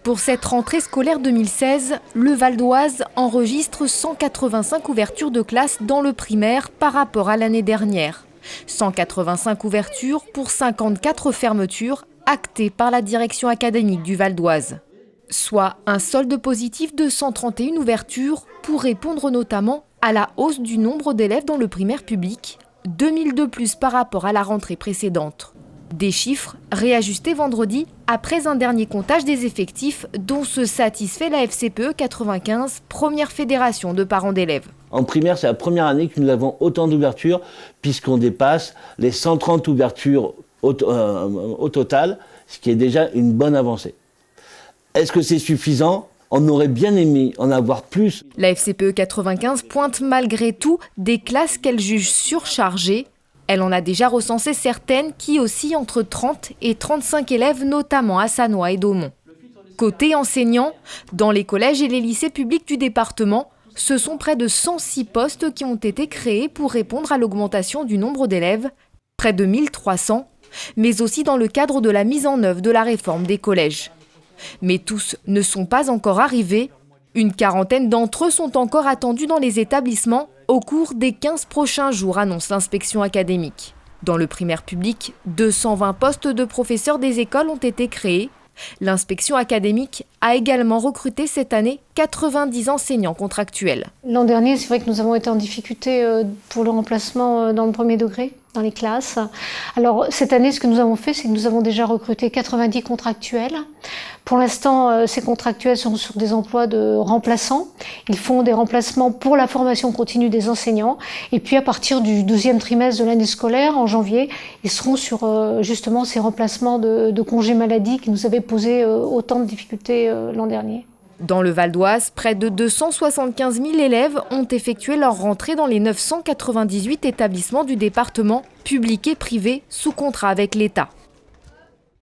Pour cette rentrée scolaire 2016, le Val d'Oise enregistre 185 ouvertures de classes dans le primaire par rapport à l'année dernière. 185 ouvertures pour 54 fermetures actées par la direction académique du Val d'Oise. Soit un solde positif de 131 ouvertures pour répondre notamment à la hausse du nombre d'élèves dans le primaire public, 2000 de plus par rapport à la rentrée précédente. Des chiffres réajustés vendredi après un dernier comptage des effectifs dont se satisfait la FCPE 95, première fédération de parents d'élèves. En primaire, c'est la première année que nous avons autant d'ouvertures puisqu'on dépasse les 130 ouvertures au total, ce qui est déjà une bonne avancée. Est-ce que c'est suffisant ? On aurait bien aimé en avoir plus. La FCPE 95 pointe malgré tout des classes qu'elle juge surchargées. Elle en a déjà recensé certaines qui oscillent entre 30 et 35 élèves, notamment à Sannois et Daumont. Côté enseignants, dans les collèges et les lycées publics du département, ce sont près de 106 postes qui ont été créés pour répondre à l'augmentation du nombre d'élèves, près de 1300, mais aussi dans le cadre de la mise en œuvre de la réforme des collèges. Mais tous ne sont pas encore arrivés. Une quarantaine d'entre eux sont encore attendus dans les établissements au cours des 15 prochains jours, annonce l'inspection académique. Dans le primaire public, 220 postes de professeurs des écoles ont été créés. L'inspection académique a également recruté cette année 90 enseignants contractuels. L'an dernier, c'est vrai que nous avons été en difficulté pour le remplacement dans le premier degré, dans les classes. Alors cette année, ce que nous avons fait, c'est que nous avons déjà recruté 90 contractuels. Pour l'instant, ces contractuels sont sur des emplois de remplaçants. Ils font des remplacements pour la formation continue des enseignants. Et puis à partir du deuxième trimestre de l'année scolaire, en janvier, ils seront sur justement ces remplacements de congés maladie qui nous avaient posé autant de difficultés l'an dernier. Dans le Val d'Oise, près de 275 000 élèves ont effectué leur rentrée dans les 998 établissements du département, publics et privés, sous contrat avec l'État.